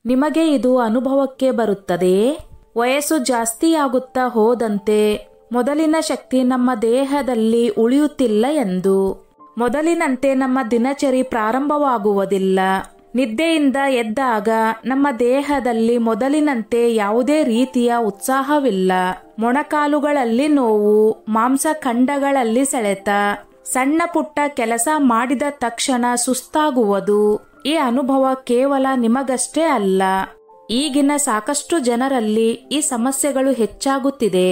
ನಿಮಗೆ ಇದು ಅನುಭವಕ್ಕೆ ಬರುತ್ತದೆಯೇ? ವಯಸ್ಸು ಜಾಸ್ತಿಯಾಗುತ್ತಾ ಹೋದಂತೆ ಮೊದಲಿನ ಶಕ್ತಿ ನಮ್ಮ ದೇಹದಲ್ಲಿ ಉಳಿಯುತ್ತಿಲ್ಲ ಎಂದು. ಮೊದಲಿನಂತೆ ನಮ್ಮ ದಿನಚರಿ ಪ್ರಾರಂಭವಾಗುವುದಿಲ್ಲ. ನಿದ್ದೆಯಿಂದ ಎದ್ದಾಗ ನಮ್ಮ ದೇಹದಲ್ಲಿ ಮೊದಲಿನಂತೆ ಯಾವುದೇ ರೀತಿಯ ಉತ್ಸಾಹವಿಲ್ಲ. ಮೊಣಕಾಲುಗಳಲ್ಲಿ ನೋವು, ಮಾಂಸಖಂಡಗಳಲ್ಲಿ ಸೆಳೆತ, ಸಣ್ಣ ಪುಟ್ಟ ಕೆಲಸ ಮಾಡಿದ ತಕ್ಷಣ ಸುಸ್ತಾಗುವುದು. ಈ ಅನುಭವ ಕೇವಲ ನಿಮಗಷ್ಟೇ ಅಲ್ಲ, ಈಗಿನ ಸಾಕಷ್ಟು ಜನರಲ್ಲಿ ಈ ಸಮಸ್ಯೆಗಳು ಹೆಚ್ಚಾಗುತ್ತಿದೆ.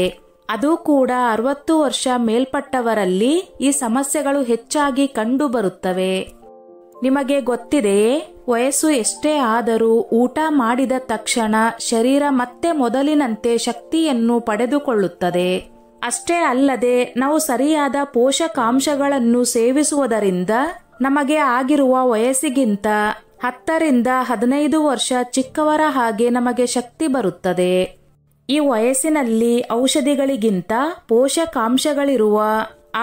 ಅದು ಕೂಡ 60 ವರ್ಷ ಮೇಲ್ಪಟ್ಟವರಲ್ಲಿ ಈ ಸಮಸ್ಯೆಗಳು ಹೆಚ್ಚಾಗಿ ಕಂಡು ಬರುತ್ತವೆ. ನಿಮಗೆ ಗೊತ್ತಿದೆಯೇ, ವಯಸ್ಸು ಎಷ್ಟೇ ಆದರೂ ಊಟ ಮಾಡಿದ ತಕ್ಷಣ ಶರೀರ ಮತ್ತೆ ಮೊದಲಿನಂತೆ ಶಕ್ತಿಯನ್ನು ಪಡೆದುಕೊಳ್ಳುತ್ತದೆ. ಅಷ್ಟೇ ಅಲ್ಲದೆ ನಾವು ಸರಿಯಾದ ಪೋಷಕಾಂಶಗಳನ್ನು ಸೇವಿಸುವುದರಿಂದ ನಮಗೆ ಆಗಿರುವ ವಯಸ್ಸಿಗಿಂತ 10 ರಿಂದ 15 ವರ್ಷ ಚಿಕ್ಕವರ ಹಾಗೆ ನಮಗೆ ಶಕ್ತಿ ಬರುತ್ತದೆ. ಈ ವಯಸ್ಸಿನಲ್ಲಿ ಔಷಧಿಗಳಿಗಿಂತ ಪೋಷಕಾಂಶಗಳಿರುವ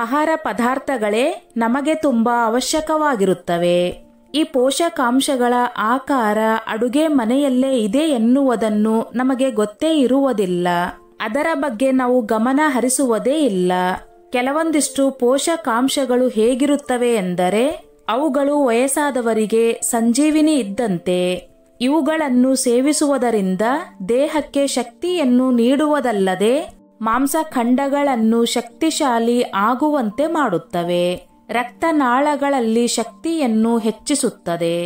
ಆಹಾರ ಪದಾರ್ಥಗಳೇ ನಮಗೆ ತುಂಬಾ ಅವಶ್ಯಕವಾಗಿರುತ್ತವೆ. ಈ ಪೋಷಕಾಂಶಗಳ ಆಕಾರ ಅಡುಗೆ ಮನೆಯಲ್ಲೇ ಇದೆ ಎನ್ನುವುದನ್ನು ನಮಗೆ ಗೊತ್ತೇ ಇರುವುದಿಲ್ಲ. ಅದರ ಬಗ್ಗೆ ನಾವು ಗಮನ ಹರಿಸುವುದೇ ಇಲ್ಲ. ಕೆಲವೊಂದಿಷ್ಟು ಪೋಷಕಾಂಶಗಳು ಹೇಗಿರುತ್ತವೆ ಎಂದರೆ ಅವುಗಳು ವಯಸ್ಸಾದವರಿಗೆ ಸಂಜೀವಿನಿ ಇದ್ದಂತೆ. ಇವುಗಳನ್ನು ಸೇವಿಸುವುದರಿಂದ ದೇಹಕ್ಕೆ ಶಕ್ತಿಯನ್ನು ನೀಡುವುದಲ್ಲದೆ ಮಾಂಸಖಂಡಗಳನ್ನು ಶಕ್ತಿಶಾಲಿ ಆಗುವಂತೆ ಮಾಡುತ್ತವೆ. ರಕ್ತನಾಳಗಳಲ್ಲಿ ಶಕ್ತಿಯನ್ನು ಹೆಚ್ಚಿಸುತ್ತದೆ,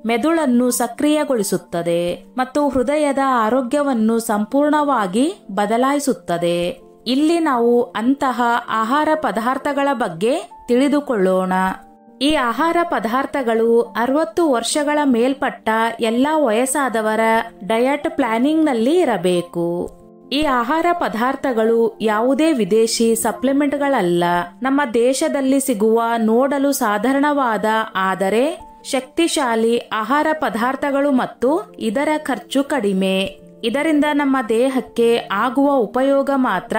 ಮೆದುಳನ್ನು ಸಕ್ರಿಯಗೊಳಿಸುತ್ತದೆ ಮತ್ತು ಹೃದಯದ ಆರೋಗ್ಯವನ್ನು ಸಂಪೂರ್ಣವಾಗಿ ಬದಲಾಯಿಸುತ್ತದೆ. ಇಲ್ಲಿ ನಾವು ಅಂತಹ ಆಹಾರ ಪದಾರ್ಥಗಳ ಬಗ್ಗೆ ತಿಳಿದುಕೊಳ್ಳೋಣ. ಈ ಆಹಾರ ಪದಾರ್ಥಗಳು 60 ವರ್ಷಗಳ ಮೇಲ್ಪಟ್ಟ ಎಲ್ಲಾ ವಯಸ್ಸಾದವರ ಡಯಟ್ ಪ್ಲಾನಿಂಗ್ನಲ್ಲಿ ಇರಬೇಕು. ಈ ಆಹಾರ ಪದಾರ್ಥಗಳು ಯಾವುದೇ ವಿದೇಶಿ ಸಪ್ಲಿಮೆಂಟ್ಗಳಲ್ಲ. ನಮ್ಮ ದೇಶದಲ್ಲಿ ಸಿಗುವ ನೋಡಲು ಸಾಧಾರಣವಾದ ಆದರೆ ಶಕ್ತಿಶಾಲಿ ಆಹಾರ ಪದಾರ್ಥಗಳು ಮತ್ತು ಇದರ ಖರ್ಚು ಕಡಿಮೆ. ಇದರಿಂದ ನಮ್ಮ ದೇಹಕ್ಕೆ ಆಗುವ ಉಪಯೋಗ ಮಾತ್ರ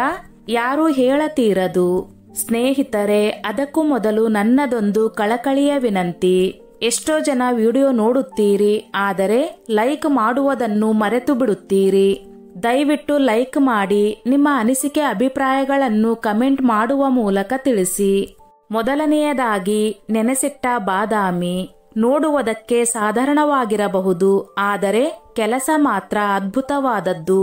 ಯಾರೂ ಹೇಳತೀರದು. ಸ್ನೇಹಿತರೆ, ಅದಕ್ಕೂ ಮೊದಲು ನನ್ನದೊಂದು ಕಳಕಳಿಯ ವಿನಂತಿ. ಎಷ್ಟೋ ಜನ ವಿಡಿಯೋ ನೋಡುತ್ತೀರಿ, ಆದರೆ ಲೈಕ್ ಮಾಡುವುದನ್ನು ಮರೆತು ಬಿಡುತ್ತೀರಿ. ದಯವಿಟ್ಟು ಲೈಕ್ ಮಾಡಿ, ನಿಮ್ಮ ಅನಿಸಿಕೆ ಅಭಿಪ್ರಾಯಗಳನ್ನು ಕಮೆಂಟ್ ಮಾಡುವ ಮೂಲಕ ತಿಳಿಸಿ. ಮೊದಲನೆಯದಾಗಿ, ನೆನೆಸಿಟ್ಟ ಬಾದಾಮಿ ನೋಡುವುದಕ್ಕೆ ಸಾಧಾರಣವಾಗಿರಬಹುದು, ಆದರೆ ಕೆಲಸ ಮಾತ್ರ ಅದ್ಭುತವಾದದ್ದು.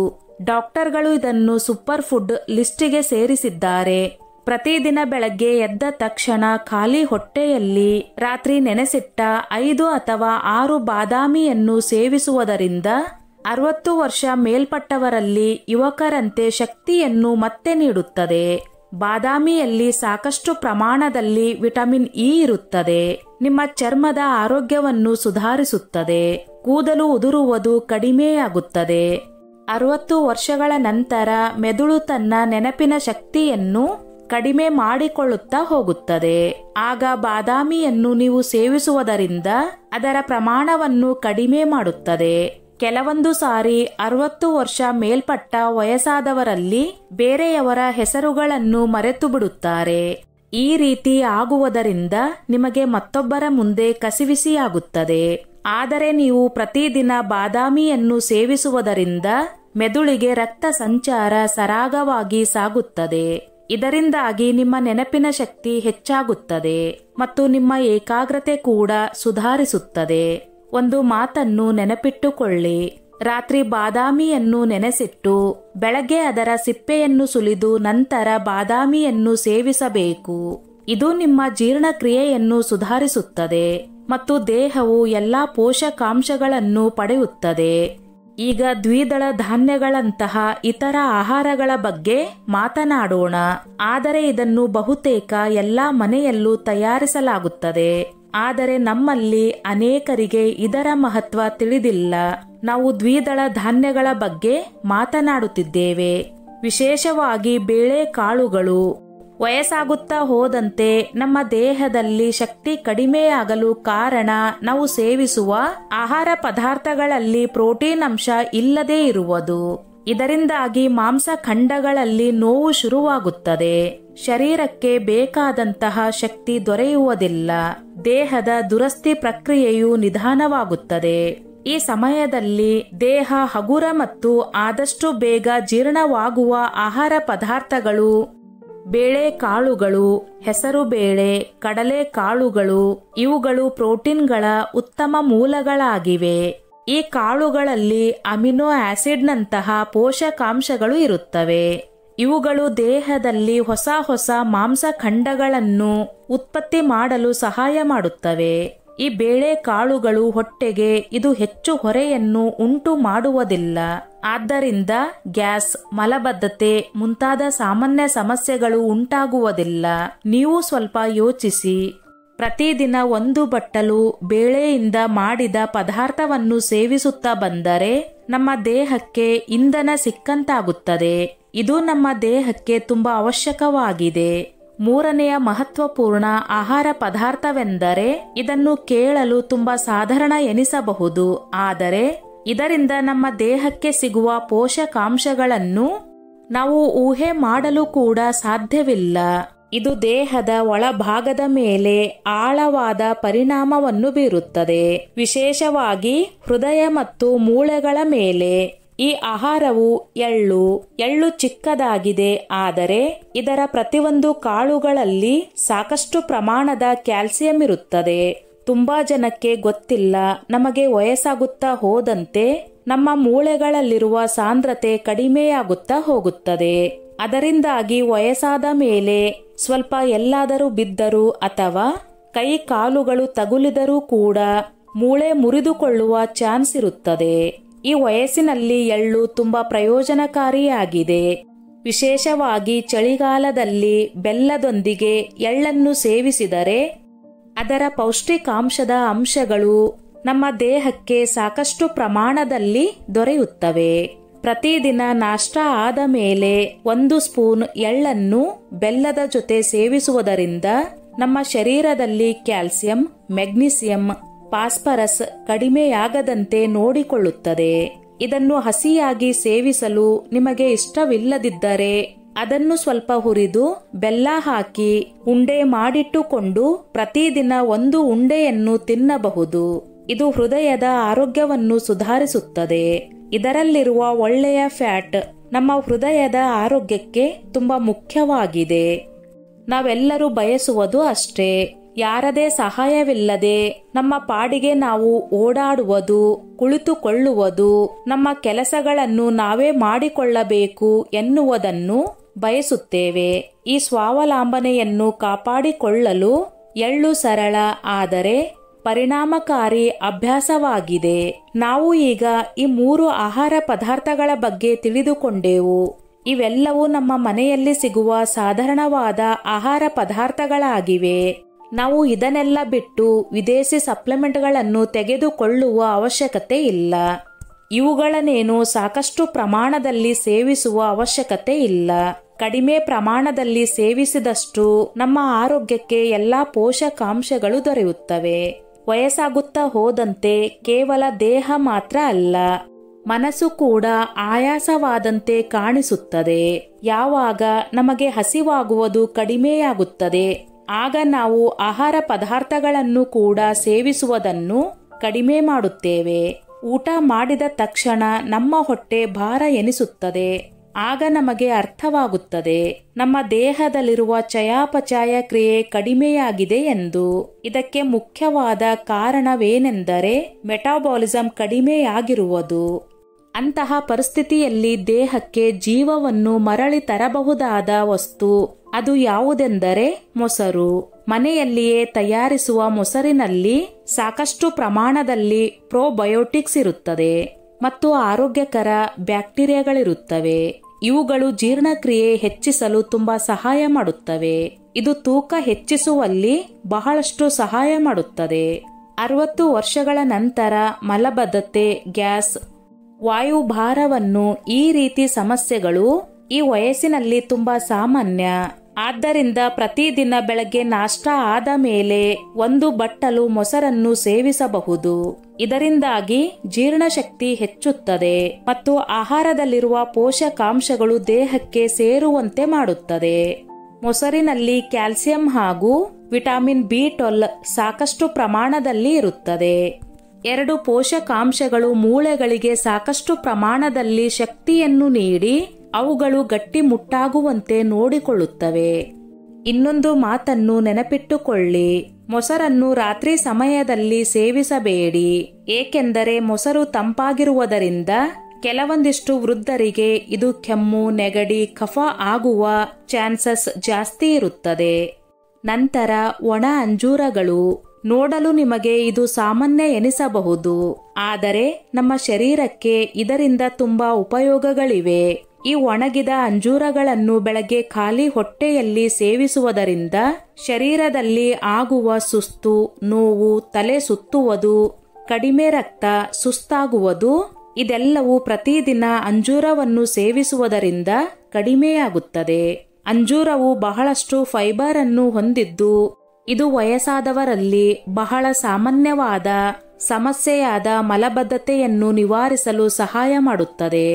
ಡಾಕ್ಟರ್ಗಳು ಇದನ್ನು ಸೂಪರ್ ಫುಡ್ ಲಿಸ್ಟಿಗೆ ಸೇರಿಸಿದ್ದಾರೆ. ಪ್ರತಿದಿನ ಬೆಳಗ್ಗೆ ಎದ್ದ ತಕ್ಷಣ ಖಾಲಿ ಹೊಟ್ಟೆಯಲ್ಲಿ ರಾತ್ರಿ ನೆನೆಸಿಟ್ಟ 5 ಅಥವಾ 6 ಬಾದಾಮಿಯನ್ನು ಸೇವಿಸುವುದರಿಂದ 60 ವರ್ಷ ಮೇಲ್ಪಟ್ಟವರಲ್ಲಿ ಯುವಕರಂತೆ ಶಕ್ತಿಯನ್ನು ಮತ್ತೆ ನೀಡುತ್ತದೆ. ಬಾದಾಮಿಯಲ್ಲಿ ಸಾಕಷ್ಟು ಪ್ರಮಾಣದಲ್ಲಿ ವಿಟಮಿನ್ ಇ ಇರುತ್ತದೆ. ನಿಮ್ಮ ಚರ್ಮದ ಆರೋಗ್ಯವನ್ನು ಸುಧಾರಿಸುತ್ತದೆ. ಕೂದಲು ಉದುರುವುದು ಕಡಿಮೆಯಾಗುತ್ತದೆ. 60 ವರ್ಷಗಳ ನಂತರ ಮೆದುಳು ತನ್ನ ನೆನಪಿನ ಶಕ್ತಿಯನ್ನು ಕಡಿಮೆ ಮಾಡಿಕೊಳ್ಳುತ್ತಾ ಹೋಗುತ್ತದೆ. ಆಗ ಬಾದಾಮಿಯನ್ನು ನೀವು ಸೇವಿಸುವುದರಿಂದ ಅದರ ಪ್ರಮಾಣವನ್ನು ಕಡಿಮೆ ಮಾಡುತ್ತದೆ. ಕೆಲವೊಂದು ಸಾರಿ 60 ವರ್ಷ ಮೇಲ್ಪಟ್ಟ ವಯಸ್ಸಾದವರಲ್ಲಿ ಬೇರೆಯವರ ಹೆಸರುಗಳನ್ನು ಮರೆತು ಬಿಡುತ್ತಾರೆ. ಈ ರೀತಿ ಆಗುವುದರಿಂದ ನಿಮಗೆ ಮತ್ತೊಬ್ಬರ ಮುಂದೆ ಕಸಿವಿಸಿಯಾಗುತ್ತದೆ. ಆದರೆ ನೀವು ಪ್ರತಿದಿನ ಬಾದಾಮಿಯನ್ನು ಸೇವಿಸುವುದರಿಂದ ಮೆದುಳಿಗೆ ರಕ್ತ ಸಂಚಾರ ಸರಾಗವಾಗಿ ಸಾಗುತ್ತದೆ. ಇದರಿಂದಾಗಿ ನಿಮ್ಮ ನೆನಪಿನ ಶಕ್ತಿ ಹೆಚ್ಚಾಗುತ್ತದೆ ಮತ್ತು ನಿಮ್ಮ ಏಕಾಗ್ರತೆ ಕೂಡ ಸುಧಾರಿಸುತ್ತದೆ. ಒಂದು ಮಾತನ್ನು ನೆನಪಿಟ್ಟುಕೊಳ್ಳಿ. ರಾತ್ರಿ ಬಾದಾಮಿಯನ್ನು ನೆನೆಸಿಟ್ಟು ಬೆಳಗ್ಗೆ ಅದರ ಸಿಪ್ಪೆಯನ್ನು ಸುಲಿದು ನಂತರ ಬಾದಾಮಿಯನ್ನು ಸೇವಿಸಬೇಕು. ಇದು ನಿಮ್ಮ ಜೀರ್ಣಕ್ರಿಯೆಯನ್ನು ಸುಧಾರಿಸುತ್ತದೆ ಮತ್ತು ದೇಹವು ಎಲ್ಲಾ ಪೋಷಕಾಂಶಗಳನ್ನು ಪಡೆಯುತ್ತದೆ. ಈಗ ದ್ವಿದಳ ಧಾನ್ಯಗಳಂತಹ ಇತರ ಆಹಾರಗಳ ಬಗ್ಗೆ ಮಾತನಾಡೋಣ. ಆದರೆ ಇದನ್ನು ಬಹುತೇಕ ಎಲ್ಲಾ ಮನೆಯಲ್ಲೂ ತಯಾರಿಸಲಾಗುತ್ತದೆ. ಆದರೆ ನಮ್ಮಲ್ಲಿ ಅನೇಕರಿಗೆ ಇದರ ಮಹತ್ವ ತಿಳಿದಿಲ್ಲ. ನಾವು ದ್ವಿದಳ ಧಾನ್ಯಗಳ ಬಗ್ಗೆ ಮಾತನಾಡುತ್ತಿದ್ದೇವೆ, ವಿಶೇಷವಾಗಿ ಬೇಳೆಕಾಳುಗಳು. ವಯಸ್ಸಾಗುತ್ತಾ ಹೋದಂತೆ ನಮ್ಮ ದೇಹದಲ್ಲಿ ಶಕ್ತಿ ಕಡಿಮೆಯಾಗಲು ಕಾರಣ ನಾವು ಸೇವಿಸುವ ಆಹಾರ ಪದಾರ್ಥಗಳಲ್ಲಿ ಪ್ರೋಟೀನ್ ಅಂಶ ಇಲ್ಲದೇ ಇರುವುದು. ಇದರಿಂದಾಗಿ ಮಾಂಸಖಂಡಗಳಲ್ಲಿ ನೋವು ಶುರುವಾಗುತ್ತದೆ. ಶರೀರಕ್ಕೆ ಬೇಕಾದಂತಹ ಶಕ್ತಿ ದೊರೆಯುವುದಿಲ್ಲ. ದೇಹದ ದುರಸ್ತಿ ಪ್ರಕ್ರಿಯೆಯು ನಿಧಾನವಾಗುತ್ತದೆ. ಈ ಸಮಯದಲ್ಲಿ ದೇಹ ಹಗುರ ಮತ್ತು ಆದಷ್ಟು ಬೇಗ ಜೀರ್ಣವಾಗುವ ಆಹಾರ ಪದಾರ್ಥಗಳು ಬೇಳೆಕಾಳುಗಳು, ಹೆಸರುಬೇಳೆ, ಕಡಲೆಕಾಳುಗಳು. ಇವುಗಳು ಪ್ರೋಟೀನ್ಗಳ ಉತ್ತಮ ಮೂಲಗಳಾಗಿವೆ. ಈ ಕಾಳುಗಳಲ್ಲಿ ಅಮಿನೋ ಆಸಿಡ್ನಂತಹ ಪೋಷಕಾಂಶಗಳು ಇರುತ್ತವೆ. ಇವುಗಳು ದೇಹದಲ್ಲಿ ಹೊಸ ಹೊಸ ಮಾಂಸಖಂಡಗಳನ್ನು ಉತ್ಪತ್ತಿ ಮಾಡಲು ಸಹಾಯ ಮಾಡುತ್ತವೆ. ಈ ಬೇಳೆಕಾಳುಗಳು ಹೊಟ್ಟೆಗೆ ಇದು ಹೆಚ್ಚು ಹೊರೆಯನ್ನು ಉಂಟು ಮಾಡುವುದಿಲ್ಲ. ಆದ್ದರಿಂದ ಗ್ಯಾಸ್, ಮಲಬದ್ಧತೆ ಮುಂತಾದ ಸಾಮಾನ್ಯ ಸಮಸ್ಯೆಗಳು ಉಂಟಾಗುವುದಿಲ್ಲ. ನೀವು ಸ್ವಲ್ಪ ಯೋಚಿಸಿ. ಪ್ರತಿದಿನ 1 ಬಟ್ಟಲು ಬೇಳೆಯಿಂದ ಮಾಡಿದ ಪದಾರ್ಥವನ್ನು ಸೇವಿಸುತ್ತಾ ಬಂದರೆ ನಮ್ಮ ದೇಹಕ್ಕೆ ಇಂಧನ ಸಿಕ್ಕಂತಾಗುತ್ತದೆ. ಇದು ನಮ್ಮ ದೇಹಕ್ಕೆ ತುಂಬಾ ಅವಶ್ಯಕವಾಗಿದೆ. 3ನೆಯ ಮಹತ್ವಪೂರ್ಣ ಆಹಾರ ಪದಾರ್ಥವೆಂದರೆ, ಇದನ್ನು ಕೇಳಲು ತುಂಬಾ ಸಾಧಾರಣ ಎನಿಸಬಹುದು, ಆದರೆ ಇದರಿಂದ ನಮ್ಮ ದೇಹಕ್ಕೆ ಸಿಗುವ ಪೋಷಕಾಂಶಗಳನ್ನು ನಾವು ಊಹೆ ಮಾಡಲು ಕೂಡ ಸಾಧ್ಯವಿಲ್ಲ. ಇದು ದೇಹದ ಒಳಭಾಗದ ಮೇಲೆ ಆಳವಾದ ಪರಿಣಾಮವನ್ನು ಬೀರುತ್ತದೆ, ವಿಶೇಷವಾಗಿ ಹೃದಯ ಮತ್ತು ಮೂಳೆಗಳ ಮೇಲೆ. ಈ ಆಹಾರವು ಎಳ್ಳು ಚಿಕ್ಕದಾಗಿದೆ, ಆದರೆ ಇದರ ಪ್ರತಿಯೊಂದು ಕಾಳುಗಳಲ್ಲಿ ಸಾಕಷ್ಟು ಪ್ರಮಾಣದ ಕ್ಯಾಲ್ಸಿಯಂ ಇರುತ್ತದೆ. ತುಂಬಾ ಜನಕ್ಕೆ ಗೊತ್ತಿಲ್ಲ, ನಮಗೆ ವಯಸ್ಸಾಗುತ್ತಾ ಹೋದಂತೆ ನಮ್ಮ ಮೂಳೆಗಳಲ್ಲಿರುವ ಸಾಂದ್ರತೆ ಕಡಿಮೆಯಾಗುತ್ತಾ ಹೋಗುತ್ತದೆ. ಅದರಿಂದಾಗಿ ವಯಸ್ಸಾದ ಮೇಲೆ ಸ್ವಲ್ಪ ಎಲ್ಲಾದರೂ ಬಿದ್ದರೂ ಅಥವಾ ಕೈ ಕಾಲುಗಳು ತಗುಲಿದರೂ ಕೂಡ ಮೂಳೆ ಮುರಿದುಕೊಳ್ಳುವ ಚಾನ್ಸ್ ಇರುತ್ತದೆ. ಈ ವಯಸ್ಸಿನಲ್ಲಿ ಎಳ್ಳು ತುಂಬಾ ಪ್ರಯೋಜನಕಾರಿಯಾಗಿದೆ. ವಿಶೇಷವಾಗಿ ಚಳಿಗಾಲದಲ್ಲಿ ಬೆಲ್ಲದೊಂದಿಗೆ ಎಳ್ಳನ್ನು ಸೇವಿಸಿದರೆ ಅದರ ಪೌಷ್ಟಿಕಾಂಶದ ಅಂಶಗಳು ನಮ್ಮ ದೇಹಕ್ಕೆ ಸಾಕಷ್ಟು ಪ್ರಮಾಣದಲ್ಲಿ ದೊರೆಯುತ್ತವೆ. ಪ್ರತಿದಿನ ನಾಷ್ಟಾ ಆದ ಮೇಲೆ 1 ಸ್ಪೂನ್ ಎಳ್ಳನ್ನು ಬೆಲ್ಲದ ಜೊತೆ ಸೇವಿಸುವುದರಿಂದ ನಮ್ಮ ಶರೀರದಲ್ಲಿ ಕ್ಯಾಲ್ಸಿಯಂ, ಮೆಗ್ನೀಸಿಯಂ, ಫಾಸ್ಫರಸ್ ಕಡಿಮೆಯಾಗದಂತೆ ನೋಡಿಕೊಳ್ಳುತ್ತದೆ. ಇದನ್ನು ಹಸಿಯಾಗಿ ಸೇವಿಸಲು ನಿಮಗೆ ಇಷ್ಟವಿಲ್ಲದಿದ್ದರೆ ಅದನ್ನು ಸ್ವಲ್ಪ ಹುರಿದು ಬೆಲ್ಲ ಹಾಕಿ ಉಂಡೆ ಮಾಡಿಟ್ಟುಕೊಂಡು ಪ್ರತಿದಿನ 1 ಉಂಡೆಯನ್ನು ತಿನ್ನಬಹುದು. ಇದು ಹೃದಯದ ಆರೋಗ್ಯವನ್ನು ಸುಧಾರಿಸುತ್ತದೆ. ಇದರಲ್ಲಿರುವ ಒಳ್ಳೆಯ ಫ್ಯಾಟ್ ನಮ್ಮ ಹೃದಯದ ಆರೋಗ್ಯಕ್ಕೆ ತುಂಬಾ ಮುಖ್ಯವಾಗಿದೆ. ನಾವೆಲ್ಲರೂ ಬಯಸುವುದು ಅಷ್ಟೇ, ಯಾರದೇ ಸಹಾಯವಿಲ್ಲದೆ ನಮ್ಮ ಪಾಡಿಗೆ ನಾವು ಓಡಾಡುವುದು, ಕುಳಿತುಕೊಳ್ಳುವುದು, ನಮ್ಮ ಕೆಲಸಗಳನ್ನು ನಾವೇ ಮಾಡಿಕೊಳ್ಳಬೇಕು ಎನ್ನುವುದನ್ನು ಬಯಸುತ್ತೇವೆ. ಈ ಸ್ವಾವಲಂಬನೆಯನ್ನು ಕಾಪಾಡಿಕೊಳ್ಳಲು ಎಳ್ಳು ಸರಳ ಆದರೆ ಪರಿಣಾಮಕಾರಿ ಅಭ್ಯಾಸವಾಗಿದೆ. ನಾವು ಈಗ ಈ 3 ಆಹಾರ ಪದಾರ್ಥಗಳ ಬಗ್ಗೆ ತಿಳಿದುಕೊಂಡೆವು. ಇವೆಲ್ಲವೂ ನಮ್ಮ ಮನೆಯಲ್ಲಿ ಸಿಗುವ ಸಾಧಾರಣವಾದ ಆಹಾರ ಪದಾರ್ಥಗಳಾಗಿವೆ. ನಾವು ಇದನ್ನೆಲ್ಲ ಬಿಟ್ಟು ವಿದೇಶಿ ಸಪ್ಲಿಮೆಂಟ್ಗಳನ್ನು ತೆಗೆದುಕೊಳ್ಳುವ ಅವಶ್ಯಕತೆ ಇಲ್ಲ. ಇವುಗಳನ್ನೇನು ಸಾಕಷ್ಟು ಪ್ರಮಾಣದಲ್ಲಿ ಸೇವಿಸುವ ಅವಶ್ಯಕತೆ ಇಲ್ಲ. ಕಡಿಮೆ ಪ್ರಮಾಣದಲ್ಲಿ ಸೇವಿಸಿದಷ್ಟು ನಮ್ಮ ಆರೋಗ್ಯಕ್ಕೆ ಎಲ್ಲಾ ಪೋಷಕಾಂಶಗಳು ದೊರೆಯುತ್ತವೆ. ವಯಸ್ಸಾಗುತ್ತಾ ಹೋದಂತೆ ಕೇವಲ ದೇಹ ಮಾತ್ರ ಅಲ್ಲ, ಮನಸ್ಸು ಕೂಡ ಆಯಾಸವಾದಂತೆ ಕಾಣಿಸುತ್ತದೆ. ಯಾವಾಗ ನಮಗೆ ಹಸಿವಾಗುವುದು ಕಡಿಮೆಯಾಗುತ್ತದೆ ಆಗ ನಾವು ಆಹಾರ ಪದಾರ್ಥಗಳನ್ನು ಕೂಡ ಸೇವಿಸುವುದನ್ನು ಕಡಿಮೆ ಮಾಡುತ್ತೇವೆ. ಊಟ ಮಾಡಿದ ತಕ್ಷಣ ನಮ್ಮ ಹೊಟ್ಟೆ ಭಾರ ಎನಿಸುತ್ತದೆ. ಆಗ ನಮಗೆ ಅರ್ಥವಾಗುತ್ತದೆ ನಮ್ಮ ದೇಹದಲ್ಲಿರುವ ಚಯಾಪಚಯ ಕ್ರಿಯೆ ಕಡಿಮೆಯಾಗಿದೆ ಎಂದು. ಇದಕ್ಕೆ ಮುಖ್ಯವಾದ ಕಾರಣವೇನೆಂದರೆ ಮೆಟಾಬಾಲಿಸಂ ಕಡಿಮೆಯಾಗಿರುವುದು. ಅಂತಹ ಪರಿಸ್ಥಿತಿಯಲ್ಲಿ ದೇಹಕ್ಕೆ ಜೀವವನ್ನು ಮರಳಿ ತರಬಹುದಾದ ವಸ್ತು ಅದು ಯಾವುದೆಂದರೆ ಮೊಸರು. ಮನೆಯಲ್ಲಿಯೇ ತಯಾರಿಸುವ ಮೊಸರಿನಲ್ಲಿ ಸಾಕಷ್ಟು ಪ್ರಮಾಣದಲ್ಲಿ ಪ್ರೋಬಯೋಟಿಕ್ಸ್ ಇರುತ್ತದೆ ಮತ್ತು ಆರೋಗ್ಯಕರ ಬ್ಯಾಕ್ಟೀರಿಯಾಗಳಿರುತ್ತವೆ. ಇವುಗಳು ಜೀರ್ಣಕ್ರಿಯೆ ಹೆಚ್ಚಿಸಲು ತುಂಬಾ ಸಹಾಯ ಮಾಡುತ್ತವೆ. ಇದು ತೂಕ ಹೆಚ್ಚಿಸುವಲ್ಲಿ ಬಹಳಷ್ಟು ಸಹಾಯ ಮಾಡುತ್ತದೆ. 60 ವರ್ಷಗಳ ನಂತರ ಮಲಬದ್ಧತೆ, ಗ್ಯಾಸ್, ವಾಯುಭಾರವನ್ನು ಈ ರೀತಿ ಸಮಸ್ಯೆಗಳು ಈ ವಯಸ್ಸಿನಲ್ಲಿ ತುಂಬಾ ಸಾಮಾನ್ಯ. ಆದ್ದರಿಂದ ಪ್ರತಿದಿನ ಬೆಳಗ್ಗೆ ನಾಷ್ಟಾ ಆದ ಮೇಲೆ 1 ಬಟ್ಟಲು ಮೊಸರನ್ನು ಸೇವಿಸಬಹುದು. ಇದರಿಂದಾಗಿ ಜೀರ್ಣಶಕ್ತಿ ಹೆಚ್ಚುತ್ತದೆ ಮತ್ತು ಆಹಾರದಲ್ಲಿರುವ ಪೋಷಕಾಂಶಗಳು ದೇಹಕ್ಕೆ ಸೇರುವಂತೆ ಮಾಡುತ್ತದೆ. ಮೊಸರಿನಲ್ಲಿ ಕ್ಯಾಲ್ಸಿಯಂ ಹಾಗೂ ವಿಟಮಿನ್ B12 ಸಾಕಷ್ಟು ಪ್ರಮಾಣದಲ್ಲಿ ಇರುತ್ತದೆ. 2 ಪೋಷಕಾಂಶಗಳು ಮೂಳೆಗಳಿಗೆ ಸಾಕಷ್ಟು ಪ್ರಮಾಣದಲ್ಲಿ ಶಕ್ತಿಯನ್ನು ನೀಡಿ ಅವುಗಳು ಗಟ್ಟಿಮುಟ್ಟಾಗುವಂತೆ ನೋಡಿಕೊಳ್ಳುತ್ತವೆ. ಇನ್ನೊಂದು ಮಾತನ್ನು ನೆನಪಿಟ್ಟುಕೊಳ್ಳಿ, ಮೊಸರನ್ನು ರಾತ್ರಿ ಸಮಯದಲ್ಲಿ ಸೇವಿಸಬೇಡಿ. ಏಕೆಂದರೆ ಮೊಸರು ತಂಪಾಗಿರುವುದರಿಂದ ಕೆಲವೊಂದಿಷ್ಟು ವೃದ್ಧರಿಗೆ ಇದು ಕೆಮ್ಮು, ನೆಗಡಿ, ಕಫ ಆಗುವ ಚಾನ್ಸಸ್ ಜಾಸ್ತಿ ಇರುತ್ತದೆ. ನಂತರ ಒಣ ಅಂಜೂರಗಳು. ನೋಡಲು ನಿಮಗೆ ಇದು ಸಾಮಾನ್ಯ ಎನಿಸಬಹುದು, ಆದರೆ ನಮ್ಮ ಶರೀರಕ್ಕೆ ಇದರಿಂದ ತುಂಬಾ ಉಪಯೋಗಗಳಿವೆ. ಈ ಒಣಗಿದ ಅಂಜೂರಗಳನ್ನು ಬೆಳಗ್ಗೆ ಖಾಲಿ ಹೊಟ್ಟೆಯಲ್ಲಿ ಸೇವಿಸುವುದರಿಂದ ಶರೀರದಲ್ಲಿ ಆಗುವ ಸುಸ್ತು, ನೋವು, ತಲೆ ಸುತ್ತುವುದು, ಕಡಿಮೆ ರಕ್ತ, ಸುಸ್ತಾಗುವುದು ಇದೆಲ್ಲವೂ ಪ್ರತಿದಿನ ಅಂಜೂರವನ್ನು ಸೇವಿಸುವುದರಿಂದ ಕಡಿಮೆಯಾಗುತ್ತದೆ. ಅಂಜೂರವು ಬಹಳಷ್ಟು ಫೈಬರ್ ಅನ್ನು ಹೊಂದಿದ್ದು ಇದು ವಯಸ್ಸಾದವರಲ್ಲಿ ಬಹಳ ಸಾಮಾನ್ಯವಾದ ಸಮಸ್ಯೆಯಾದ ಮಲಬದ್ಧತೆಯನ್ನು ನಿವಾರಿಸಲು ಸಹಾಯ ಮಾಡುತ್ತದೆ.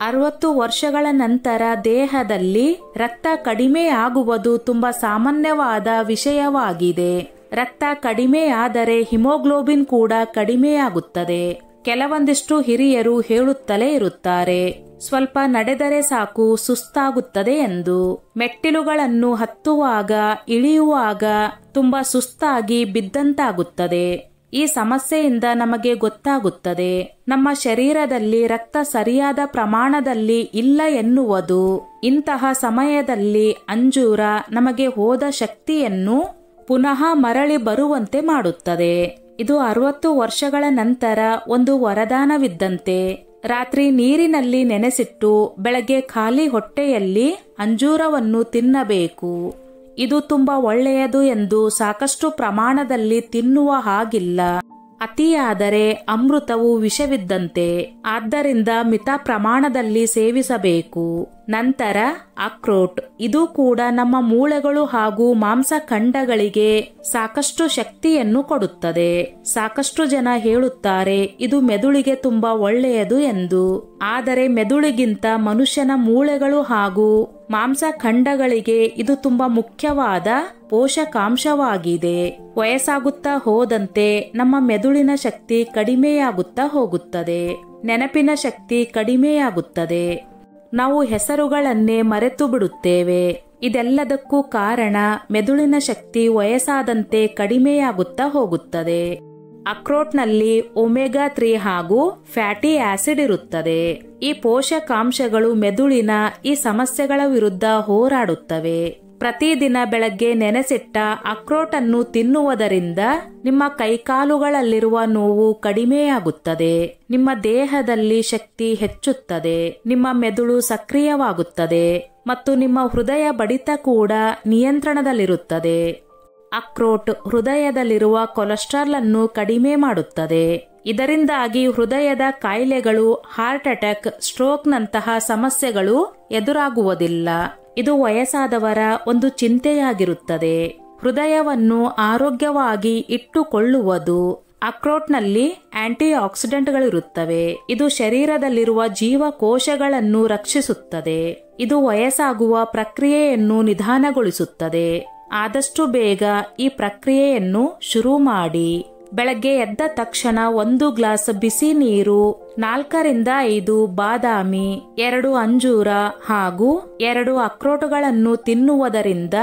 60 ವರ್ಷಗಳ ನಂತರ ದೇಹದಲ್ಲಿ ರಕ್ತ ಕಡಿಮೆ ಆಗುವುದು ತುಂಬಾ ಸಾಮಾನ್ಯವಾದ ವಿಷಯವಾಗಿದೆ. ರಕ್ತ ಕಡಿಮೆಯಾದರೆ ಹಿಮೋಗ್ಲೋಬಿನ್ ಕೂಡ ಕಡಿಮೆಯಾಗುತ್ತದೆ. ಕೆಲವೊಂದಿಷ್ಟು ಹಿರಿಯರು ಹೇಳುತ್ತಲೇ ಇರುತ್ತಾರೆ, ಸ್ವಲ್ಪ ನಡೆದರೆ ಸಾಕು ಸುಸ್ತಾಗುತ್ತದೆ ಎಂದು. ಮೆಟ್ಟಿಲುಗಳನ್ನು ಹತ್ತುವಾಗ ಇಳಿಯುವಾಗ ತುಂಬಾ ಸುಸ್ತಾಗಿ ಬಿದ್ದಂತಾಗುತ್ತದೆ. ಈ ಸಮಸ್ಯೆಯಿಂದ ನಮಗೆ ಗೊತ್ತಾಗುತ್ತದೆ ನಮ್ಮ ಶರೀರದಲ್ಲಿ ರಕ್ತ ಸರಿಯಾದ ಪ್ರಮಾಣದಲ್ಲಿ ಇಲ್ಲ ಎನ್ನುವುದು. ಇಂತಹ ಸಮಯದಲ್ಲಿ ಅಂಜೂರ ನಮಗೆ ಹೋದ ಶಕ್ತಿಯನ್ನು ಪುನಃ ಮರಳಿ ಬರುವಂತೆ ಮಾಡುತ್ತದೆ. ಇದು 60 ವರ್ಷಗಳ ನಂತರ ಒಂದು ವರದಾನವಿದ್ದಂತೆ. ರಾತ್ರಿ ನೀರಿನಲ್ಲಿ ನೆನೆಸಿಟ್ಟು ಬೆಳಗ್ಗೆ ಖಾಲಿ ಹೊಟ್ಟೆಯಲ್ಲಿ ಅಂಜೂರವನ್ನು ತಿನ್ನಬೇಕು. ಇದು ತುಂಬಾ ಒಳ್ಳೆಯದು ಎಂದು ಸಾಕಷ್ಟು ಪ್ರಮಾಣದಲ್ಲಿ ತಿನ್ನುವ ಹಾಗಿಲ್ಲ. ಅತಿಯಾದರೆ ಅಮೃತವು ವಿಷವಿದ್ದಂತೆ. ಆದ್ದರಿಂದ ಮಿತ ಪ್ರಮಾಣದಲ್ಲಿ ಸೇವಿಸಬೇಕು. ನಂತರ ಅಕ್ರೋಟ್. ಇದು ಕೂಡ ನಮ್ಮ ಮೂಳೆಗಳು ಹಾಗೂ ಮಾಂಸಖಂಡಗಳಿಗೆ ಸಾಕಷ್ಟು ಶಕ್ತಿಯನ್ನು ಕೊಡುತ್ತದೆ. ಸಾಕಷ್ಟು ಜನ ಹೇಳುತ್ತಾರೆ ಇದು ಮೆದುಳಿಗೆ ತುಂಬಾ ಒಳ್ಳೆಯದು ಎಂದು. ಆದರೆ ಮೆದುಳಿಗಿಂತ ಮನುಷ್ಯನ ಮೂಳೆಗಳು ಹಾಗೂ ಮಾಂಸಖಂಡಗಳಿಗೆ ಇದು ತುಂಬಾ ಮುಖ್ಯವಾದ ಪೋಷಕಾಂಶವಾಗಿದೆ. ವಯಸ್ಸಾಗುತ್ತಾ ಹೋದಂತೆ ನಮ್ಮ ಮೆದುಳಿನ ಶಕ್ತಿ ಕಡಿಮೆಯಾಗುತ್ತಾ ಹೋಗುತ್ತದೆ. ನೆನಪಿನ ಶಕ್ತಿ ಕಡಿಮೆಯಾಗುತ್ತದೆ. ನಾವು ಹೆಸರುಗಳನ್ನೇ ಮರೆತು ಬಿಡುತ್ತೇವೆ. ಇದೆಲ್ಲದಕ್ಕೂ ಕಾರಣ ಮೆದುಳಿನ ಶಕ್ತಿ ವಯಸ್ಸಾದಂತೆ ಕಡಿಮೆಯಾಗುತ್ತಾ ಹೋಗುತ್ತದೆ. ಅಕ್ರೋಟ್ನಲ್ಲಿ ಒಮೆಗಾ 3 ಹಾಗೂ ಫ್ಯಾಟಿ ಆಸಿಡ್ ಇರುತ್ತದೆ. ಈ ಪೋಷಕಾಂಶಗಳು ಮೆದುಳಿನ ಈ ಸಮಸ್ಯೆಗಳ ವಿರುದ್ಧ ಹೋರಾಡುತ್ತವೆ. ಪ್ರತಿದಿನ ಬೆಳಗ್ಗೆ ನೆನೆಸಿಟ್ಟ ಅಕ್ರೋಟ್ ಅನ್ನು ತಿನ್ನುವುದರಿಂದ ನಿಮ್ಮ ಕೈಕಾಲುಗಳಲ್ಲಿರುವ ನೋವು ಕಡಿಮೆಯಾಗುತ್ತದೆ. ನಿಮ್ಮ ದೇಹದಲ್ಲಿ ಶಕ್ತಿ ಹೆಚ್ಚುತ್ತದೆ. ನಿಮ್ಮ ಮೆದುಳು ಸಕ್ರಿಯವಾಗುತ್ತದೆ ಮತ್ತು ನಿಮ್ಮ ಹೃದಯ ಬಡಿತ ಕೂಡ ನಿಯಂತ್ರಣದಲ್ಲಿರುತ್ತದೆ. ಅಕ್ರೋಟ್ ಹೃದಯದಲ್ಲಿರುವ ಕೊಲೆಸ್ಟ್ರಾಲ್ ಅನ್ನು ಕಡಿಮೆ ಮಾಡುತ್ತದೆ. ಇದರಿಂದಾಗಿ ಹೃದಯದ ಕಾಯಿಲೆಗಳು, ಹಾರ್ಟ್ ಅಟ್ಯಾಕ್, ಸ್ಟ್ರೋಕ್ ನಂತಹ ಸಮಸ್ಯೆಗಳು ಎದುರಾಗುವುದಿಲ್ಲ. ಇದು ವಯಸ್ಸಾದವರ ಒಂದು ಚಿಂತೆಯಾಗಿರುತ್ತದೆ. ಹೃದಯವನ್ನು ಆರೋಗ್ಯವಾಗಿ ಇಟ್ಟುಕೊಳ್ಳುವುದು. ಅಕ್ರೋಟ್ನಲ್ಲಿ ಆಂಟಿ ಆಕ್ಸಿಡೆಂಟ್ಗಳಿರುತ್ತವೆ. ಇದು ಶರೀರದಲ್ಲಿರುವ ಜೀವಕೋಶಗಳನ್ನು ರಕ್ಷಿಸುತ್ತದೆ. ಇದು ವಯಸ್ಸಾಗುವ ಪ್ರಕ್ರಿಯೆಯನ್ನು ನಿಧಾನಗೊಳಿಸುತ್ತದೆ. ಆದಷ್ಟು ಬೇಗ ಈ ಪ್ರಕ್ರಿಯೆಯನ್ನು ಶುರು ಮಾಡಿ. ಬೆಳಗ್ಗೆ ಎದ್ದ ತಕ್ಷಣ 1 ಗ್ಲಾಸ್ ಬಿಸಿ ನೀರು, 4 ರಿಂದ 5 ಬಾದಾಮಿ, 2 ಅಂಜೂರ ಹಾಗೂ 2 ಅಕ್ರೋಟುಗಳನ್ನು ತಿನ್ನುವುದರಿಂದ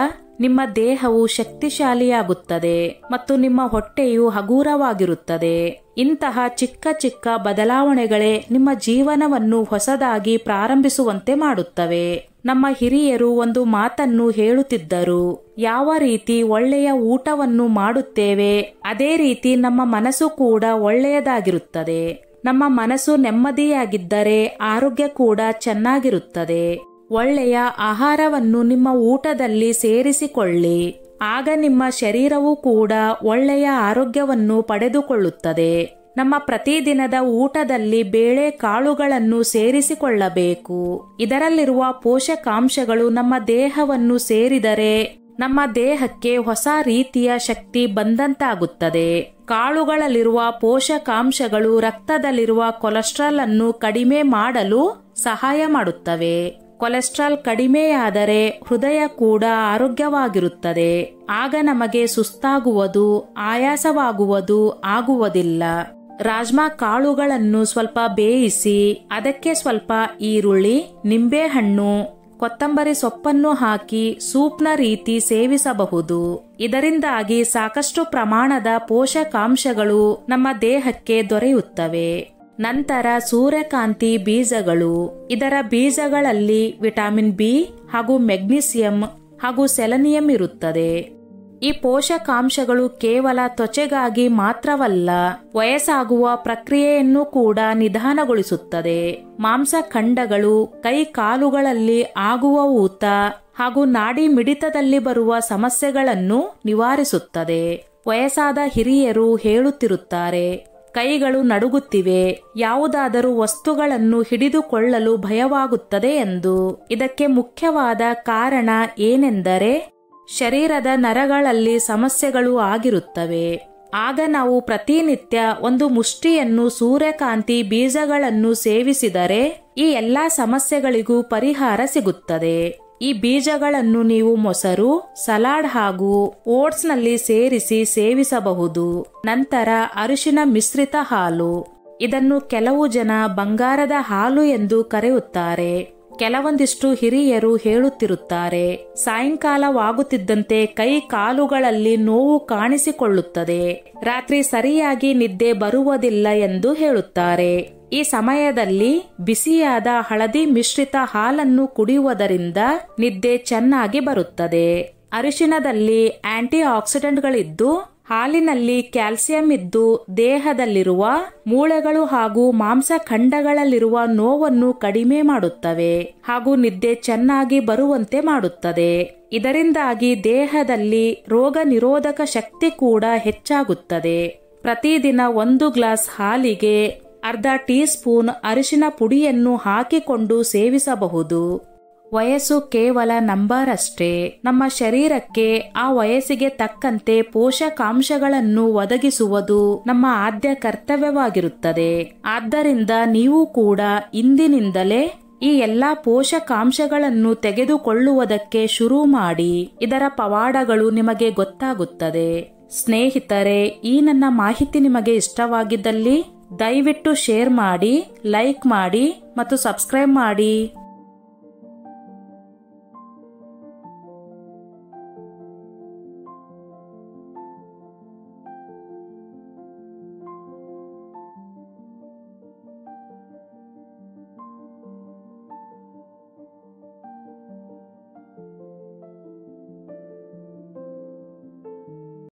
ನಿಮ್ಮ ದೇಹವು ಶಕ್ತಿಶಾಲಿಯಾಗುತ್ತದೆ ಮತ್ತು ನಿಮ್ಮ ಹೊಟ್ಟೆಯು ಹಗೂರವಾಗಿರುತ್ತದೆ. ಇಂತಹ ಚಿಕ್ಕ ಚಿಕ್ಕ ಬದಲಾವಣೆಗಳೇ ನಿಮ್ಮ ಜೀವನವನ್ನು ಹೊಸದಾಗಿ ಪ್ರಾರಂಭಿಸುವಂತೆ ಮಾಡುತ್ತವೆ. ನಮ್ಮ ಹಿರಿಯರು ಒಂದು ಮಾತನ್ನು ಹೇಳುತ್ತಿದ್ದರು, ಯಾವ ರೀತಿ ಒಳ್ಳೆಯ ಊಟವನ್ನು ಮಾಡುತ್ತೇವೆ ಅದೇ ರೀತಿ ನಮ್ಮ ಮನಸ್ಸು ಕೂಡ ಒಳ್ಳೆಯದಾಗಿರುತ್ತದೆ. ನಮ್ಮ ಮನಸ್ಸು ನೆಮ್ಮದಿಯಾಗಿದ್ದರೆ ಆರೋಗ್ಯ ಕೂಡ ಚೆನ್ನಾಗಿರುತ್ತದೆ. ಒಳ್ಳೆಯ ಆಹಾರವನ್ನು ನಿಮ್ಮ ಊಟದಲ್ಲಿ ಸೇರಿಸಿಕೊಳ್ಳಿ. ಆಗ ನಿಮ್ಮ ಶರೀರವೂ ಕೂಡ ಒಳ್ಳೆಯ ಆರೋಗ್ಯವನ್ನು ಪಡೆದುಕೊಳ್ಳುತ್ತದೆ. ನಮ್ಮ ಪ್ರತಿದಿನದ ಊಟದಲ್ಲಿ ಬೇಳೆ ಕಾಳುಗಳನ್ನು ಸೇರಿಸಿಕೊಳ್ಳಬೇಕು. ಇದರಲ್ಲಿರುವ ಪೋಷಕಾಂಶಗಳು ನಮ್ಮ ದೇಹವನ್ನು ಸೇರಿದರೆ ನಮ್ಮ ದೇಹಕ್ಕೆ ಹೊಸ ರೀತಿಯ ಶಕ್ತಿ ಬಂದಂತಾಗುತ್ತದೆ. ಕಾಳುಗಳಲ್ಲಿರುವ ಪೋಷಕಾಂಶಗಳು ರಕ್ತದಲ್ಲಿರುವ ಕೊಲೆಸ್ಟ್ರಾಲ್ ಅನ್ನು ಕಡಿಮೆ ಮಾಡಲು ಸಹಾಯ ಮಾಡುತ್ತವೆ. ಕೊಲೆಸ್ಟ್ರಾಲ್ ಕಡಿಮೆಯಾದರೆ ಹೃದಯ ಕೂಡ ಆರೋಗ್ಯವಾಗಿರುತ್ತದೆ. ಆಗ ನಮಗೆ ಸುಸ್ತಾಗುವುದು, ಆಯಾಸವಾಗುವುದು ಆಗುವುದಿಲ್ಲ. ರಾಜ್ಮಾ ಕಾಳುಗಳನ್ನು ಸ್ವಲ್ಪ ಬೇಯಿಸಿ ಅದಕ್ಕೆ ಸ್ವಲ್ಪ ಈರುಳ್ಳಿ, ನಿಂಬೆಹಣ್ಣು, ಕೊತ್ತಂಬರಿ ಸೊಪ್ಪನ್ನು ಹಾಕಿ ಸೂಪ್ನ ರೀತಿ ಸೇವಿಸಬಹುದು. ಇದರಿಂದಾಗಿ ಸಾಕಷ್ಟು ಪ್ರಮಾಣದ ಪೋಷಕಾಂಶಗಳು ನಮ್ಮ ದೇಹಕ್ಕೆ ದೊರೆಯುತ್ತವೆ. ನಂತರ ಸೂರ್ಯಕಾಂತಿ ಬೀಜಗಳು. ಇದರ ಬೀಜಗಳಲ್ಲಿ ವಿಟಮಿನ್ ಬಿ ಹಾಗೂ ಮೆಗ್ನೀಸಿಯಂ ಹಾಗೂ ಸೆಲೆನಿಯಂ ಇರುತ್ತದೆ. ಈ ಪೋಷಕಾಂಶಗಳು ಕೇವಲ ತ್ವಚೆಗಾಗಿ ಮಾತ್ರವಲ್ಲ, ವಯಸ್ಸಾಗುವ ಪ್ರಕ್ರಿಯೆಯನ್ನು ಕೂಡ ನಿಧಾನಗೊಳಿಸುತ್ತದೆ. ಮಾಂಸಖಂಡಗಳು, ಕೈ ಕಾಲುಗಳಲ್ಲಿ ಆಗುವ ಊತ ಹಾಗೂ ನಾಡಿ ಮಿಡಿತದಲ್ಲಿ ಬರುವ ಸಮಸ್ಯೆಗಳನ್ನು ನಿವಾರಿಸುತ್ತದೆ. ವಯಸ್ಸಾದ ಹಿರಿಯರು ಹೇಳುತ್ತಿರುತ್ತಾರೆ, ಕೈಗಳು ನಡುಗುತ್ತಿವೆ, ಯಾವುದಾದರೂ ವಸ್ತುಗಳನ್ನು ಹಿಡಿದುಕೊಳ್ಳಲು ಭಯವಾಗುತ್ತದೆ ಎಂದು. ಇದಕ್ಕೆ ಮುಖ್ಯವಾದ ಕಾರಣ ಏನೆಂದರೆ ಶರೀರದ ನರಗಳಲ್ಲಿ ಸಮಸ್ಯೆಗಳು ಆಗಿರುತ್ತವೆ. ಆಗ ನಾವು ಪ್ರತಿನಿತ್ಯ ಒಂದು ಮುಷ್ಟಿಯನ್ನು ಸೂರ್ಯಕಾಂತಿ ಬೀಜಗಳನ್ನು ಸೇವಿಸಿದರೆ ಈ ಎಲ್ಲಾ ಸಮಸ್ಯೆಗಳಿಗೂ ಪರಿಹಾರ ಸಿಗುತ್ತದೆ. ಈ ಬೀಜಗಳನ್ನು ನೀವು ಮೊಸರು, ಸಲಾಡ್ ಹಾಗೂ ಓಟ್ಸ್ನಲ್ಲಿ ಸೇರಿಸಿ ಸೇವಿಸಬಹುದು. ನಂತರ ಅರಿಶಿನ ಮಿಶ್ರಿತ ಹಾಲು. ಇದನ್ನು ಕೆಲವು ಜನ ಬಂಗಾರದ ಹಾಲು ಎಂದು ಕರೆಯುತ್ತಾರೆ. ಕೆಲವೊಂದಿಷ್ಟು ಹಿರಿಯರು ಹೇಳುತ್ತಿರುತ್ತಾರೆ, ಸಾಯಂಕಾಲವಾಗುತ್ತಿದ್ದಂತೆ ಕೈ ಕಾಲುಗಳಲ್ಲಿ ನೋವು ಕಾಣಿಸಿಕೊಳ್ಳುತ್ತದೆ, ರಾತ್ರಿ ಸರಿಯಾಗಿ ನಿದ್ದೆ ಬರುವುದಿಲ್ಲ ಎಂದು ಹೇಳುತ್ತಾರೆ. ಈ ಸಮಯದಲ್ಲಿ ಬಿಸಿಯಾದ ಹಳದಿ ಮಿಶ್ರಿತ ಹಾಲನ್ನು ಕುಡಿಯುವುದರಿಂದ ನಿದ್ದೆ ಚೆನ್ನಾಗಿ ಬರುತ್ತದೆ. ಅರಿಶಿಣದಲ್ಲಿ ಆಂಟಿ ಆಕ್ಸಿಡೆಂಟ್ಗಳಿದ್ದು ಹಾಲಿನಲ್ಲಿ ಕ್ಯಾಲ್ಸಿಯಂ ಇದ್ದು ದೇಹದಲ್ಲಿರುವ ಮೂಳೆಗಳು ಹಾಗೂ ಮಾಂಸಖಂಡಗಳಲ್ಲಿರುವ ನೋವನ್ನು ಕಡಿಮೆ ಮಾಡುತ್ತವೆ ಹಾಗೂ ನಿದ್ದೆ ಚೆನ್ನಾಗಿ ಬರುವಂತೆ ಮಾಡುತ್ತದೆ. ಇದರಿಂದಾಗಿ ದೇಹದಲ್ಲಿ ರೋಗ ನಿರೋಧಕ ಶಕ್ತಿ ಕೂಡ ಹೆಚ್ಚಾಗುತ್ತದೆ. ಪ್ರತಿದಿನ 1 ಗ್ಲಾಸ್ ಹಾಲಿಗೆ ಅರ್ಧ ಟೀ ಸ್ಪೂನ್ ಅರಿಶಿನ ಪುಡಿಯನ್ನು ಹಾಕಿಕೊಂಡು ಸೇವಿಸಬಹುದು. ವಯಸ್ಸು ಕೇವಲ ನಂಬರ್ ಅಷ್ಟೇ. ನಮ್ಮ ಶರೀರಕ್ಕೆ ಆ ವಯಸ್ಸಿಗೆ ತಕ್ಕಂತೆ ಪೋಷಕಾಂಶಗಳನ್ನು ಒದಗಿಸುವುದು ನಮ್ಮ ಆದ್ಯ ಕರ್ತವ್ಯವಾಗಿರುತ್ತದೆ. ಆದ್ದರಿಂದ ನೀವು ಕೂಡ ಇಂದಿನಿಂದಲೇ ಈ ಎಲ್ಲಾ ಪೋಷಕಾಂಶಗಳನ್ನು ತೆಗೆದುಕೊಳ್ಳುವುದಕ್ಕೆ ಶುರು ಮಾಡಿ. ಇದರ ಪವಾಡಗಳು ನಿಮಗೆ ಗೊತ್ತಾಗುತ್ತದೆ. ಸ್ನೇಹಿತರೆ, ಈ ನನ್ನ ಮಾಹಿತಿ ನಿಮಗೆ ಇಷ್ಟವಾಗಿದ್ದಲ್ಲಿ ದಯವಿಟ್ಟು ಶೇರ್ ಮಾಡಿ, ಲೈಕ್ ಮಾಡಿ ಮತ್ತು ಸಬ್ಸ್ಕ್ರೈಬ್ ಮಾಡಿ.